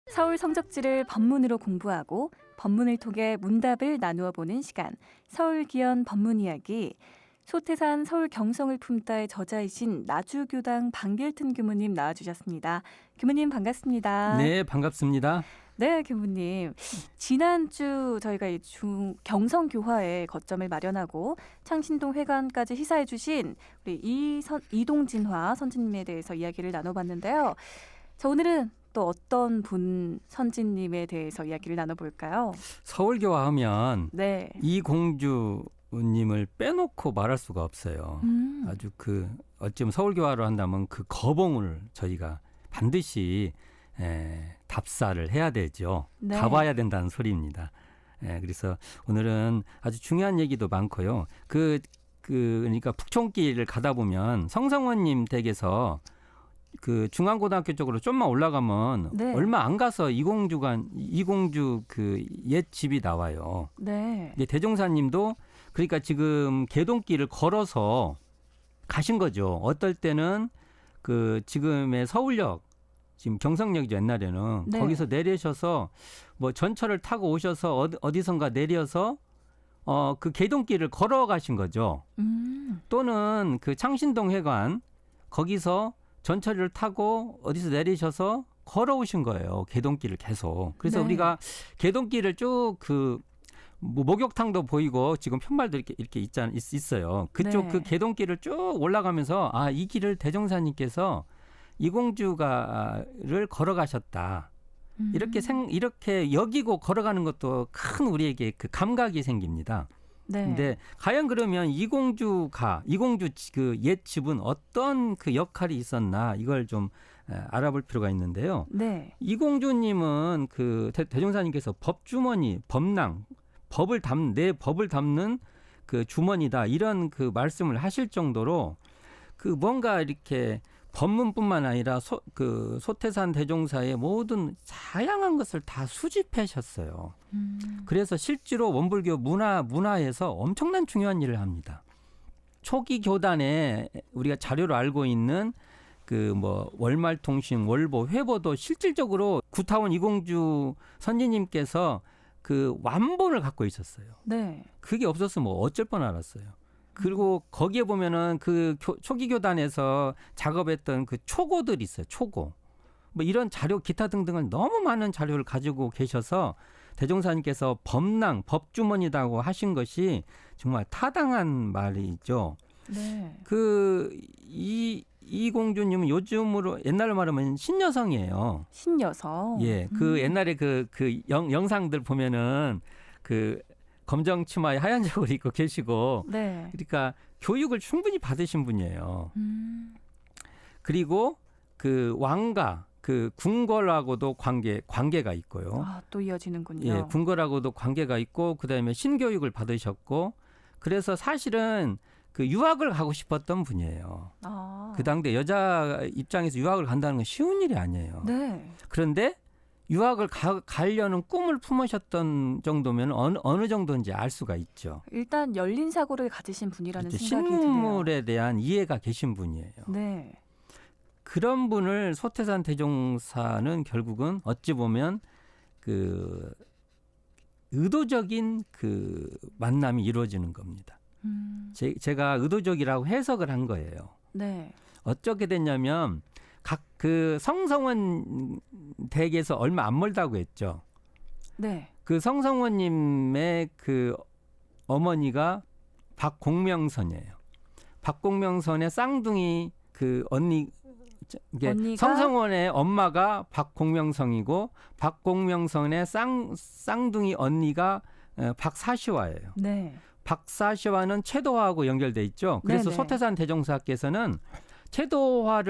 서울 성적지를 법문으로 공부하고 법문을 통해 문답을 나누어 보는 시간, 서울기원 법문이야기. 소태산 서울 경성을 품다의 저자이신 나주교당 방길튼 교무님 나와주셨습니다. 교무님 반갑습니다. 네, 반갑습니다. 네, 교무님. 지난주 저희가 경성교화에 거점을 마련하고 창신동 회관까지 시사해 주신 우리 이동진화 선진님에 대해서 이야기를 나눠봤는데요. 자, 오늘은 또 어떤 분 선진님에 대해서 이야기를 나눠볼까요? 서울교화하면 네. 이공주님을 빼놓고 말할 수가 없어요. 아주 어찌보면 서울교화로 한다면 그 거봉을 저희가 반드시 답사를 해야 되죠. 네. 가봐야 된다는 소리입니다. 그래서 오늘은 아주 중요한 얘기도 많고요. 그러니까 북촌길을 가다 보면 성성원님 댁에서 그 중앙고등학교 쪽으로 좀만 올라가면 네. 얼마 안 가서 이공주 그 옛 집이 나와요. 네. 근데 대종사님도 그러니까 지금 개동길을 걸어서 가신 거죠. 어떨 때는 그 지금의 서울역 지금 경성역이죠. 옛날에는 네. 거기서 내리셔서 뭐 전철을 타고 오셔서 어디선가 내려서 그 개동길을 걸어가신 거죠. 또는 그 창신동 회관 거기서 전철을 타고 어디서 내리셔서 걸어오신 거예요. 개동길을 계속. 그래서 네. 우리가 개동길을 쭉 뭐 목욕탕도 보이고 지금 편말도 이렇게 있어요. 그쪽 네. 그 개동길을 쭉 올라가면서 이 길을 대종사님께서 이공주가를 걸어가셨다. 이렇게 여기고 걸어가는 것도 큰 우리에게 그 감각이 생깁니다. 네. 근데 과연 그러면 이공주 그 옛 집은 어떤 그 역할이 있었나 이걸 좀 알아볼 필요가 있는데요. 네. 이공주님은 그 대종사님께서 법주머니, 법낭, 내 법을 담는 그 주머니다 이런 그 말씀을 하실 정도로 그 뭔가 이렇게 법문뿐만 아니라 소태산 대종사의 모든 다양한 것을 다 수집하셨어요. 그래서 실제로 원불교 문화에서 엄청난 중요한 일을 합니다. 초기 교단에 우리가 자료로 알고 있는 그 뭐 월말통신, 월보, 회보도 실질적으로 구타원 이공주 선지님께서 그 완본을 갖고 있었어요. 네. 그게 없었으면 뭐 어쩔 뻔 알았어요. 그리고 거기에 보면은 그 초기 교단에서 작업했던 그 초고들이 있어요. 초고. 뭐 이런 자료 기타 등등을 너무 많은 자료를 가지고 계셔서 대종사님께서 법낭, 법주머니라고 하신 것이 정말 타당한 말이죠. 네. 이 공주님은 요즘으로 옛날로 말하면 신여성이에요. 신여성. 예, 그 옛날에 그 영상들 보면은 그 검정 치마에 하얀 저고리 입고 계시고, 네. 그러니까 교육을 충분히 받으신 분이에요. 그리고 그 왕가, 그 궁궐하고도 관계가 있고요. 또 이어지는군요. 예, 궁궐하고도 관계가 있고, 그다음에 신교육을 받으셨고, 그래서 사실은 그 유학을 가고 싶었던 분이에요. 그 당대 여자 입장에서 유학을 간다는 건 쉬운 일이 아니에요. 네. 그런데 유학을 가려는 꿈을 품으셨던 정도면 어느 정도인지 알 수가 있죠. 일단 열린 사고를 가지신 분이라는 생각이 신문물에 대한 이해가 계신 분이에요. 드네요. 네. 그런 분을 소태산 대종사는 결국은 어찌 보면 그 의도적인 그 만남이 이루어지는 겁니다. 제가 의도적이라고 해석을 한 거예요. 네. 어떻게 됐냐면 그 성성원 댁에서 얼마 안 멀다고 했죠. 네. 그 성성원님의 그 어머니가 박공명선이에요. 박공명선의 쌍둥이 그 언니가 성성원의 엄마가 박공명성이고 박공명선의 쌍둥이 언니가 박사시화예요. 네. 박사시화는 채도화하고 연결돼 있죠. 그래서 네네. 소태산 대종사께서는 채도화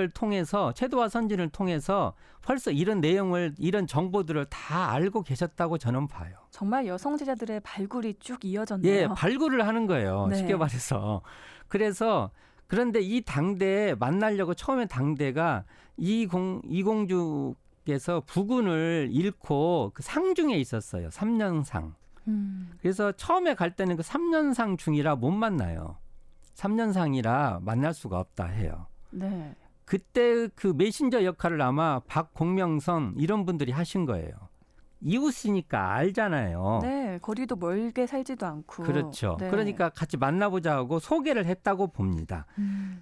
선진을 통해서 벌써 이런 내용을, 이런 정보들을 다 알고 계셨다고 저는 봐요. 정말 여성 제자들의 발굴이 쭉 이어졌네요. 예, 발굴을 하는 거예요. 네. 쉽게 말해서. 그런데 이 당대에 만나려고 처음에 당대가 이공주께서 부군을 잃고 그 상중에 있었어요. 3년상. 그래서 처음에 갈 때는 그 3년상 중이라 못 만나요. 3년상이라 만날 수가 없다 해요. 네. 그때 그 메신저 역할을 아마 박공명선 이런 분들이 하신 거예요. 이웃이니까 알잖아요. 네, 거리도 멀게 살지도 않고. 그렇죠. 네. 그러니까 같이 만나보자 하고 소개를 했다고 봅니다.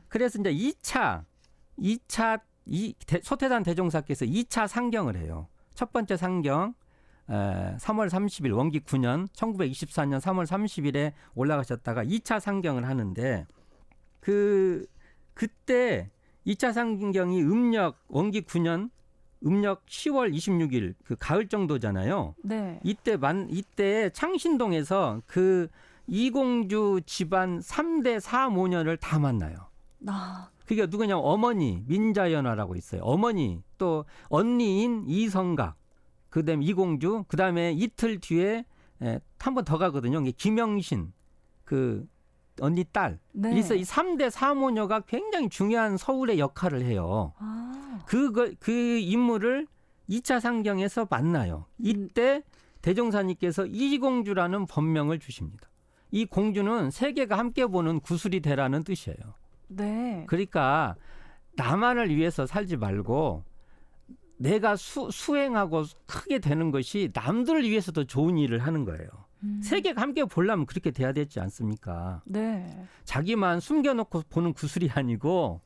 그래서 이제 2차 소태산 대종사께서 2차 상경을 해요. 첫 번째 상경 3월 30일 원기 9년 1924년 3월 30일에 올라가셨다가 2차 상경을 하는데 그때 2차 상경이 음력 원기 9년 음력 10월 26일 그 가을 정도잖아요. 네. 이때 창신동에서 그 이공주 집안 3대 사모녀를 다 만나요. 아, 그게 누구냐면 어머니 민자연화라고 있어요. 어머니 또 언니인 이성각, 그다음에 이공주, 그다음에 이틀 뒤에 한 번 더 가거든요. 이게 김영신 그 언니 딸. 네. 그래서 이 3대 사모녀가 굉장히 중요한 서울의 역할을 해요. 아, 그 인물을 2차 상경에서 만나요. 이때 대종사님께서 이공주라는 법명을 주십니다. 이 공주는 세계가 함께 보는 구슬이 되라는 뜻이에요. 네. 그러니까 나만을 위해서 살지 말고 내가 수행하고 크게 되는 것이 남들을 위해서도 좋은 일을 하는 거예요. 세계가 함께 보려면 그렇게 돼야 되지 않습니까? 네. 자기만 숨겨놓고 보는 구슬이 아니고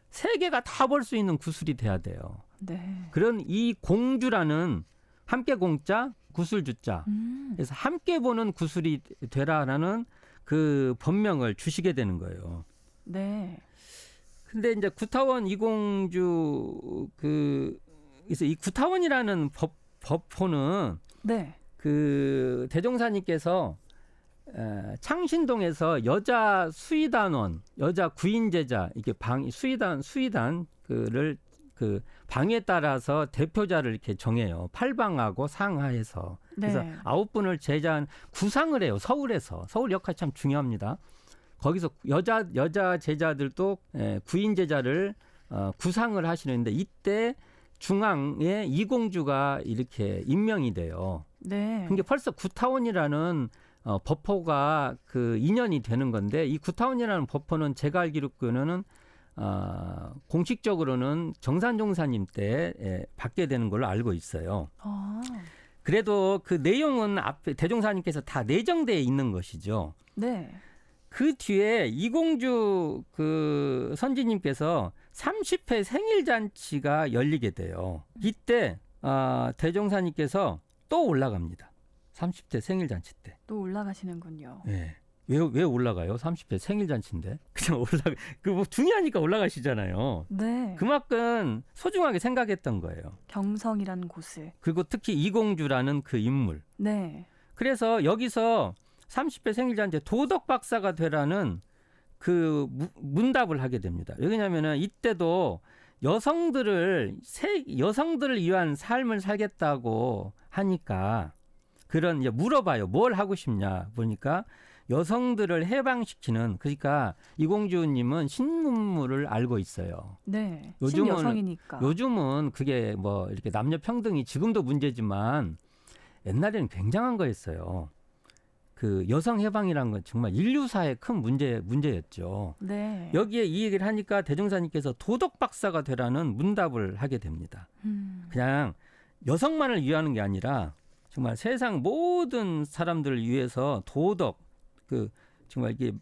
세계가 다 볼 수 있는 구슬이 돼야 돼요. 네. 그런 이 공주라는 함께 공자 구슬 주자 그래서 함께 보는 구슬이 되라라는 그 법명을 주시게 되는 거예요. 네. 근데 이제 구타원 이공주 그래서 이 구타원이라는 법호는 네. 그 대종사님께서 창신동에서 여자 수의단원, 여자 구인제자 이렇게 수의단 그를 그 방에 따라서 대표자를 이렇게 정해요. 팔방하고 상하에서. 그래서 네. 9분을 제자한 구상을 해요. 서울에서. 서울 역할이 참 중요합니다. 거기서 여자 제자들도 구인 제자를 구상을 하시는데 이때 중앙에 이공주가 이렇게 임명이 돼요. 네. 그게 벌써 구타원이라는 법호가 그 인연이 되는 건데 이 구타원이라는 법호는 제가 알기로는 공식적으로는 정산종사님 때 받게 되는 걸로 알고 있어요. 아, 그래도 그 내용은 앞에 대종사님께서 다 내정되어 있는 것이죠. 네. 그 뒤에 이공주 그 선지님께서 30회 생일 잔치가 열리게 돼요. 이때 대종사님께서 또 올라갑니다. 30대 생일 잔치 때. 또 올라가시는군요. 네. 왜 올라가요? 30대 생일 잔치인데. 그냥 뭐 중요하니까 올라가시잖아요. 네. 그만큼 소중하게 생각했던 거예요. 경성이라는 곳을. 그리고 특히 이공주라는 그 인물. 네. 그래서 여기서 30대 생일 잔치 도덕 박사가 되라는 그 문답을 하게 됩니다. 왜냐하면은 이때도 여성들을 위한 삶을 살겠다고 하니까 그런 이제 물어봐요. 뭘 하고 싶냐 보니까 여성들을 해방시키는 그러니까 이공주님은 신문물을 알고 있어요. 네. 요즘은 신여성이니까. 요즘은 그게 뭐 이렇게 남녀 평등이 지금도 문제지만 옛날에는 굉장한 거였어요. 그 여성 해방이라는 건 정말 인류사의 큰 문제였죠. 네. 여기에 이 얘기를 하니까 대종사님께서 도덕 박사가 되라는 문답을 하게 됩니다. 그냥 여성만을 위하는 게 아니라 정말 세상 모든 사람들을 위해서 도덕 정말 이게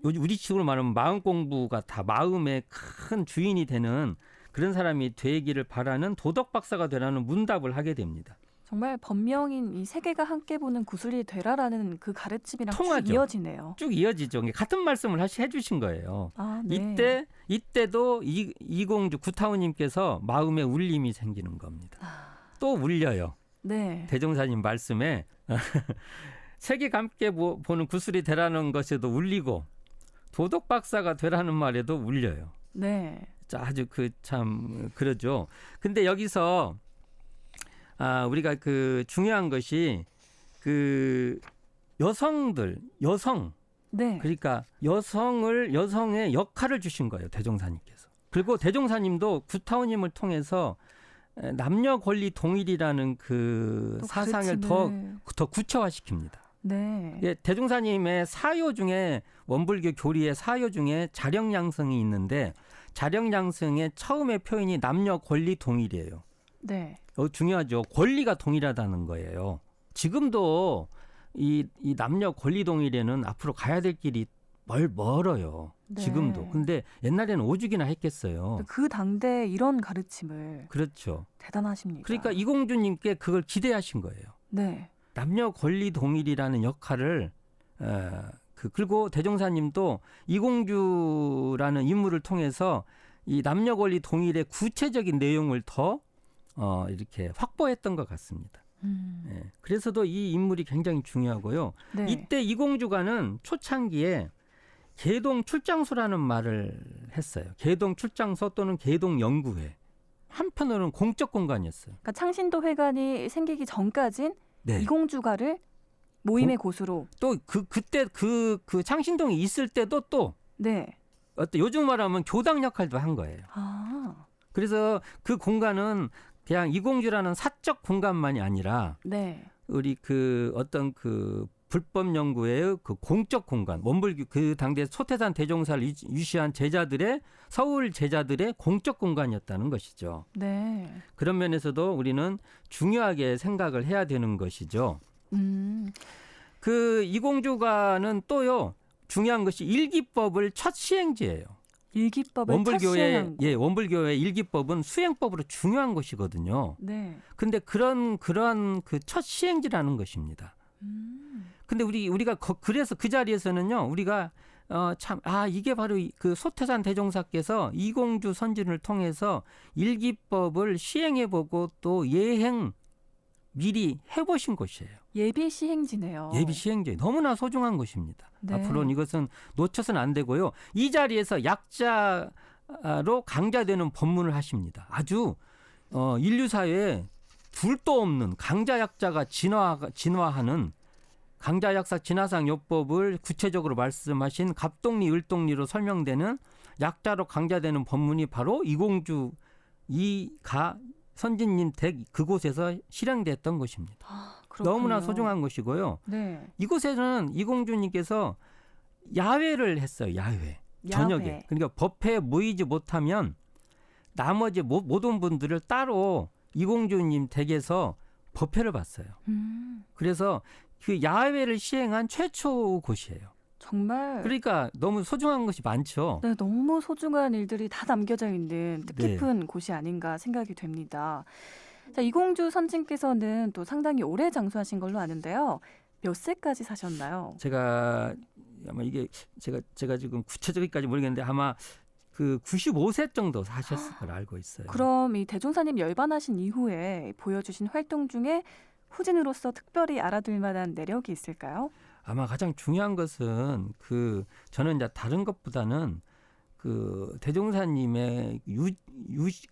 우리 식으로 말하면 마음 공부가 다 마음의 큰 주인이 되는 그런 사람이 되기를 바라는 도덕 박사가 되라는 문답을 하게 됩니다. 정말 번명인 이 세계가 함께 보는 구슬이 되라라는 그 가르침이랑 통하죠. 쭉 이어지네요. 쭉 이어지죠. 같은 말씀을 해주신 거예요. 아, 네. 이때도 이공주 구타원님께서 마음에 울림이 생기는 겁니다. 또 울려요. 네. 대종사님 말씀에 세계가 함께 보는 구슬이 되라는 것에도 울리고 도덕 박사가 되라는 말에도 울려요. 네. 아주 참 그러죠. 근데 여기서 우리가 그 중요한 것이 그 여성 네. 그러니까 여성의 역할을 주신 거예요. 대종사님께서. 그리고 대종사님도 구타원님을 통해서 남녀 권리 동일이라는 그 또 사상을 가르침을. 더 구체화시킵니다. 네. 예, 대종사님의 사요 중에 원불교 교리의 사요 중에 자력양성이 있는데 자령양승의 처음의 표현이 남녀 권리 동일이에요. 네. 중요하죠. 권리가 동일하다는 거예요. 지금도 이 남녀 권리 동일에는 앞으로 가야 될 길이 멀어요. 네. 지금도. 근데 옛날에는 오죽이나 했겠어요. 그 당대 이런 가르침을 그렇죠. 대단하십니다. 그러니까 이공주님께 그걸 기대하신 거예요. 네. 남녀 권리 동일이라는 역할을 그리고 대종사님도 이공주라는 인물을 통해서 이 남녀 권리 동일의 구체적인 내용을 더 이렇게 확보했던 것 같습니다. 예. 그래서도 이 인물이 굉장히 중요하고요. 네. 이때 이공주가는 초창기에 계동 출장소라는 말을 했어요. 계동 출장소 또는 계동 연구회. 한편으로는 공적 공간이었어요. 그러니까 창신도 회관이 생기기 전까진 네. 이공주가를 모임의 곳으로. 또 그때 그 창신동에 있을 때도 또 네. 요즘 말하면 교당 역할도 한 거예요. 아. 그래서 그 공간은 그냥 이공주라는 사적 공간만이 아니라 네. 우리 어떤 불법 연구의 그 공적 공간, 원불교 그 당대 소태산 대종사를 유시한 제자들의 서울 제자들의 공적 공간이었다는 것이죠. 네. 그런 면에서도 우리는 중요하게 생각을 해야 되는 것이죠. 그 이공주가는 또요 중요한 것이 일기법을 첫 시행지예요. 일기법을 첫 시행한 곳. 원불교의 일기법은 수행법으로 중요한 것이거든요. 네. 근데 그러한 그 첫 시행지라는 것입니다. 근데 우리가 그래서 그 자리에서는요, 우리가 이게 바로 그 소태산 대종사께서 이공주 선진을 통해서 일기법을 시행해보고 또 예행 미리 해보신 것이에요. 예비 시행지네요. 예비 시행제 너무나 소중한 것입니다. 네. 앞으로는 이것은 놓쳐서는 안 되고요. 이 자리에서 약자로 강자되는 법문을 하십니다. 아주 인류 사회에 둘도 없는 강자 약자가 진화하는 강자약사 진화상 요법을 구체적으로 말씀하신 갑동리 을동리로 설명되는 약자로 강자되는 법문이 바로 이공주 이가 선진님 댁 그곳에서 실행됐던 것입니다. 그렇군요. 너무나 소중한 것이고요. 네. 이곳에서는 이공주님께서 야외를 했어요. 야외. 저녁에. 그러니까 법회에 모이지 못하면 나머지 모든 분들을 따로 이공주님 댁에서 법회를 봤어요. 그래서 그 야외를 시행한 최초 곳이에요. 정말. 그러니까 너무 소중한 것이 많죠. 네, 너무 소중한 일들이 다 담겨져 있는 뜻깊은 곳이 아닌가 생각이 됩니다. 자, 이공주 선진께서는 또 상당히 오래 장수하신 걸로 아는데요. 몇 세까지 사셨나요? 제가 아마 이게 제가 지금 구체적이까지 모르겠는데 아마 그 95세 정도 사셨을 걸 알고 있어요. 그럼 이 대종사님 열반하신 이후에 보여주신 활동 중에 후진으로서 특별히 알아둘 만한 내력이 있을까요? 아마 가장 중요한 것은 저는 이제 다른 것보다는 그 대종사님의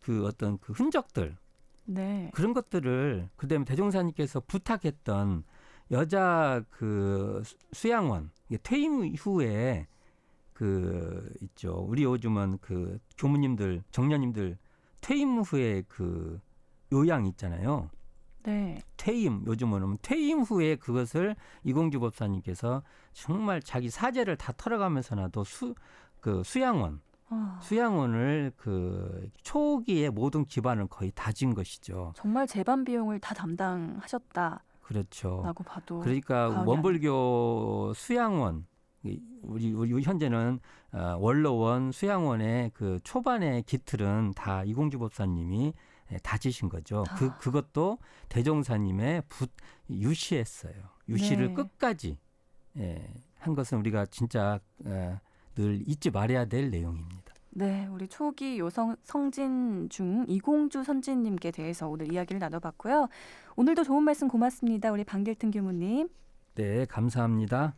그 어떤 그 흔적들, 네. 그런 것들을 그다음에 대종사님께서 부탁했던 여자 그 수양원 퇴임 이후에 있죠. 우리 요즘은 그 교무님들, 정년님들 퇴임 후에 그 요양 있잖아요. 네. 요즘은 퇴임 후에 그것을 이공주 법사님께서 정말 자기 사제를 다 털어가면서나도 수양원을 그 초기에 모든 기반을 거의 다진 것이죠. 정말 재반 비용을 다 담당하셨다. 그렇죠. 라고 봐도 그러니까 원불교 수양원 우리 현재는 원로원 수양원의 그 초반의 기틀은 다 이공주 법사님이 다지신 거죠. 그것도 대종사님의 유시했어요. 유시를 네. 끝까지 한 것은 우리가 진짜 늘 잊지 말아야 될 내용입니다. 네, 우리 초기 요성 성진 중 이공주 선진님께 대해서 오늘 이야기를 나눠봤고요. 오늘도 좋은 말씀 고맙습니다. 우리 방길튼 교무님. 네, 감사합니다.